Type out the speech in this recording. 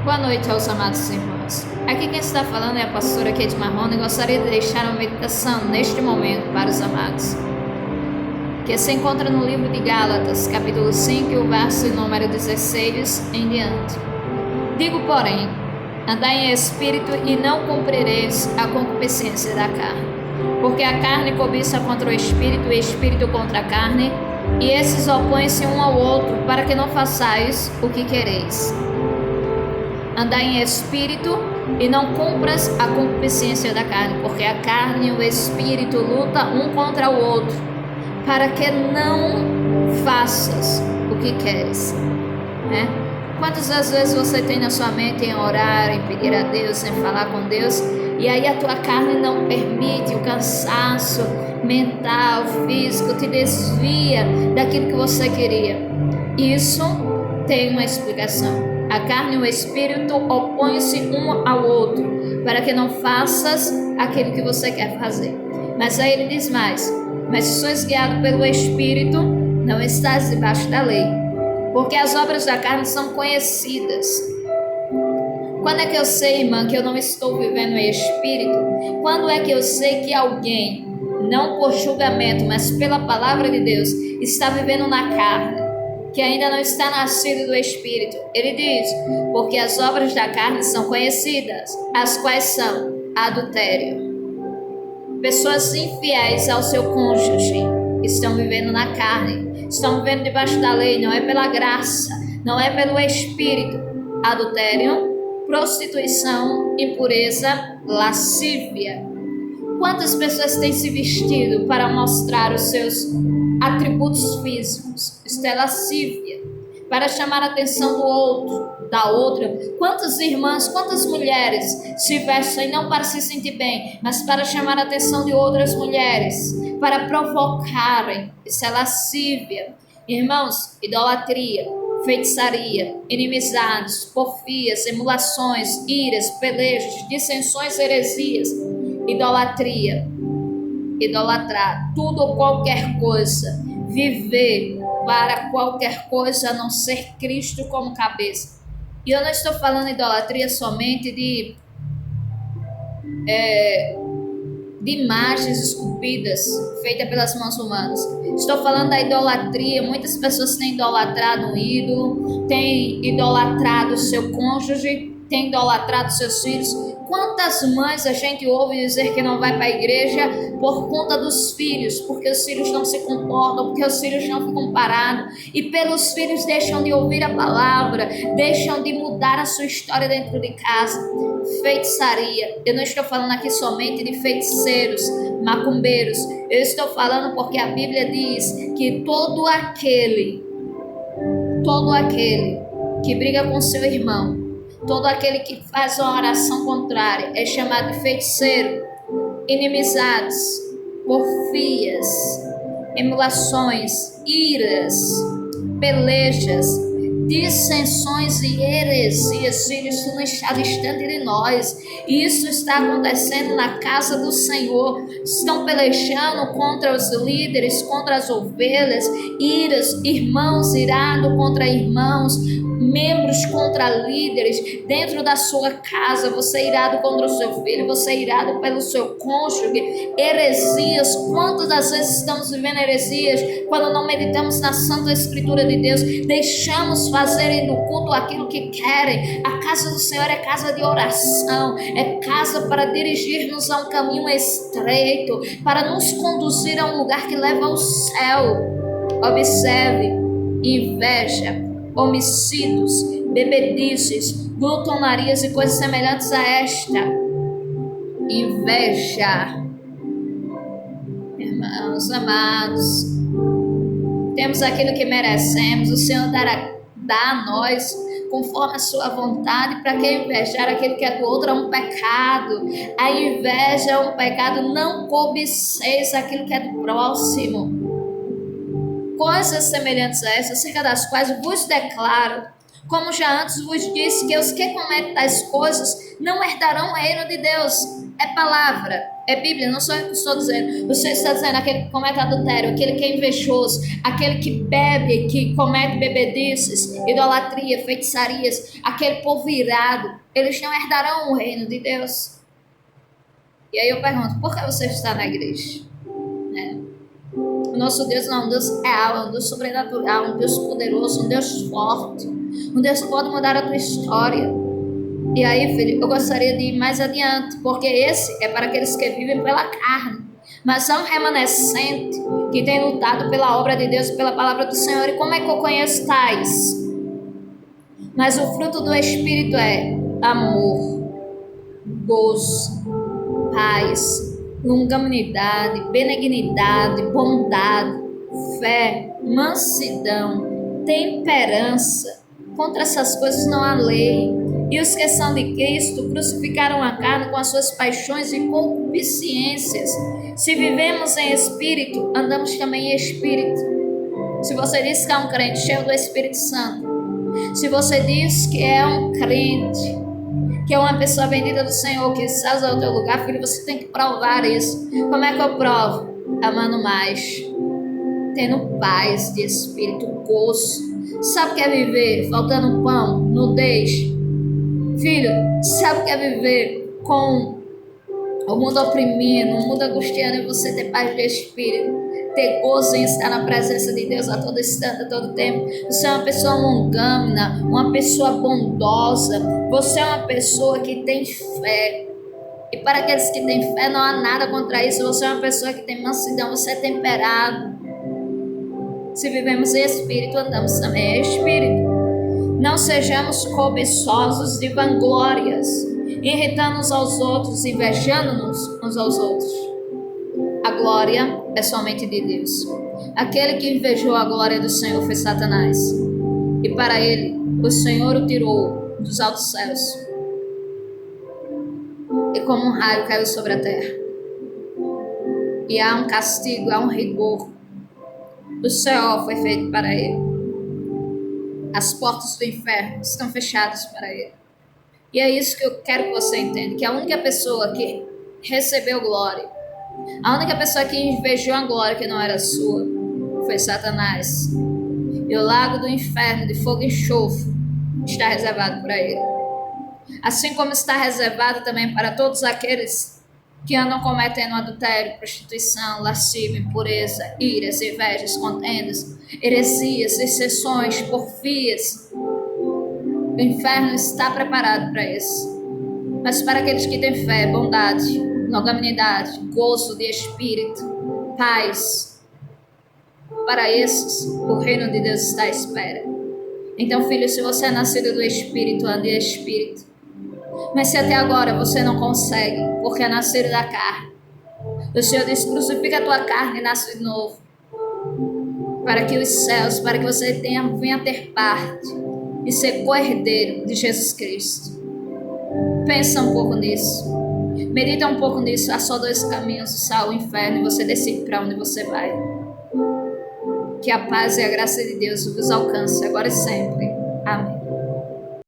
Boa noite aos amados irmãos. Aqui quem está falando é a pastora Kate Marrone e gostaria de deixar uma meditação neste momento para os amados, que se encontra no livro de Gálatas, capítulo 5, e o verso número 16 em diante. Digo, porém, andai em espírito e não cumprireis a concupiscência da carne, porque a carne cobiça contra o espírito e o espírito contra a carne, e esses opõem-se um ao outro, para que não façais o que quereis. Andai em espírito e não cumpras a concupiscência da carne, porque a carne e o espírito lutam um contra o outro, para que não faças o que queres, né? Quantas das vezes você tem na sua mente em orar, em pedir a Deus, em falar com Deus, e aí a tua carne não permite, o cansaço mental, físico, te desvia daquilo que você queria. Isso tem uma explicação. A carne e o espírito opõem-se um ao outro, para que não faças aquilo que você quer fazer. Mas aí ele diz mais: mas se sois guiado pelo espírito, não estás debaixo da lei, porque as obras da carne são conhecidas. Quando é que eu sei, irmã, que eu não estou vivendo em espírito? Quando é que eu sei que alguém, não por julgamento, mas pela palavra de Deus, está vivendo na carne, que ainda não está nascido do Espírito? Ele diz, porque as obras da carne são conhecidas, as quais são adultério. Pessoas infiéis ao seu cônjuge estão vivendo na carne, estão vivendo debaixo da lei, não é pela graça, não é pelo Espírito. Adultério, prostituição, impureza, lascívia. Quantas pessoas têm se vestido para mostrar os seus atributos físicos? Isto é lascívia, para chamar a atenção do outro, da outra. Quantas irmãs, quantas mulheres se vestem não para se sentir bem, mas para chamar a atenção de outras mulheres, para provocarem? Isso é lascívia. Irmãos, idolatria, feitiçaria, inimizades, porfias, emulações, iras, pelejos, dissensões, heresias. Idolatria, idolatrar tudo ou qualquer coisa, viver para qualquer coisa a não ser Cristo como cabeça. E eu não estou falando idolatria somente de imagens esculpidas feitas pelas mãos humanas. Estou falando da idolatria. Muitas pessoas têm idolatrado um ídolo, têm idolatrado seu cônjuge, têm idolatrado seus filhos. Quantas mães a gente ouve dizer que não vai para a igreja por conta dos filhos, porque os filhos não se comportam, porque os filhos não ficam parados, e pelos filhos deixam de ouvir a palavra, deixam de mudar a sua história dentro de casa. Feitiçaria. Eu não estou falando aqui somente de feiticeiros, macumbeiros. Eu estou falando porque a Bíblia diz que todo aquele que briga com seu irmão, todo aquele que faz uma oração contrária é chamado de feiticeiro. Inimizades, porfias, emulações, iras, pelejas, dissensões e heresias. Filhos, isso não está distante de nós. Isso está acontecendo na casa do Senhor. Estão pelejando contra os líderes, contra as ovelhas, iras, irmãos irados contra irmãos, membros contra líderes dentro da sua casa. Você irado contra o seu filho, você irado pelo seu cônjuge. Heresias. Quantas das vezes estamos vivendo heresias quando não meditamos na Santa Escritura de Deus? Deixamos fazerem do culto aquilo que querem. A casa do Senhor é casa de oração, é casa para dirigir-nos a um caminho estreito, para nos conduzir a um lugar que leva ao céu. Observe: inveja, homicídios, bebedices, glutonarias e coisas semelhantes a esta. Inveja. Irmãos amados, temos aquilo que merecemos. O Senhor dá a nós conforme a sua vontade. Para que invejar aquilo que é do outro? É um pecado. A inveja é um pecado. Não cobiceis aquilo que é do próximo. Coisas semelhantes a essas, acerca das quais vos declaro, como já antes vos disse, que os que cometem tais coisas não herdarão o reino de Deus. É palavra, é Bíblia, não sou eu que estou dizendo. Você está dizendo aquele que comete adultério, aquele que é invejoso, aquele que bebe, que comete bebedices, idolatria, feitiçarias, aquele povo irado, eles não herdarão o reino de Deus. E aí eu pergunto, por que você está na igreja? O nosso Deus não é um Deus real, é um Deus sobrenatural, um Deus poderoso, um Deus forte, um Deus que pode mudar a tua história. E aí, filho, eu gostaria de ir mais adiante, porque esse é para aqueles que vivem pela carne, mas há um remanescente que tem lutado pela obra de Deus, pela palavra do Senhor. E como é que eu conheço tais? Mas o fruto do Espírito é amor, gozo, paz, longanimidade, benignidade, bondade, fé, mansidão, temperança. Contra essas coisas não há lei. E os que são de Cristo crucificaram a carne com as suas paixões e concupiscências. Se vivemos em espírito, andamos também em espírito. Se você diz que é um crente cheio do Espírito Santo, se você diz que é um crente, que é uma pessoa bendita do Senhor, que está ao teu lugar, filho, você tem que provar isso. Como é que eu provo? Amando mais, tendo paz de espírito, gozo. Sabe o que é viver faltando pão, nudez? Filho, sabe o que é viver com o mundo oprimindo, o mundo angustiando, e você ter paz de espírito, ter gozo em estar na presença de Deus a todo instante, a todo tempo. Você é uma pessoa longânima, uma pessoa bondosa, você é uma pessoa que tem fé. E para aqueles que têm fé, não há nada contra isso. Você é uma pessoa que tem mansidão, você é temperado. Se vivemos em espírito, andamos também em espírito. Não sejamos cobiçosos de vanglórias, irritando-nos aos outros, invejando-nos uns aos outros. A glória é somente de Deus. Aquele que invejou a glória do Senhor foi Satanás. E para ele, o Senhor o tirou dos altos céus. E como um raio caiu sobre a terra. E há um castigo, há um rigor. O céu foi feito para ele. As portas do inferno estão fechadas para ele. E é isso que eu quero que você entenda, que a única pessoa que recebeu glória, a única pessoa que invejou a glória que não era sua, foi Satanás. E o lago do inferno de fogo e enxofre está reservado para ele. Assim como está reservado também para todos aqueles que andam cometendo adultério, prostituição, lascívia, impureza, iras, invejas, contendas, heresias, dissensões, porfias. O inferno está preparado para isso. Mas para aqueles que têm fé, bondade, longanimidade, gozo de espírito, paz, para esses, o reino de Deus está à espera. Então, filho, se você é nascido do Espírito, ande em Espírito. Mas se até agora você não consegue, porque é nascido da carne, o Senhor diz, crucifica a tua carne e nasce de novo. Para que os céus, para que você venha a ter parte e ser co-herdeiro de Jesus Cristo. Pensa um pouco nisso. Medita um pouco nisso. Há só dois caminhos, o céu e o inferno, e você decide para onde você vai. Que a paz e a graça de Deus vos alcance agora e sempre.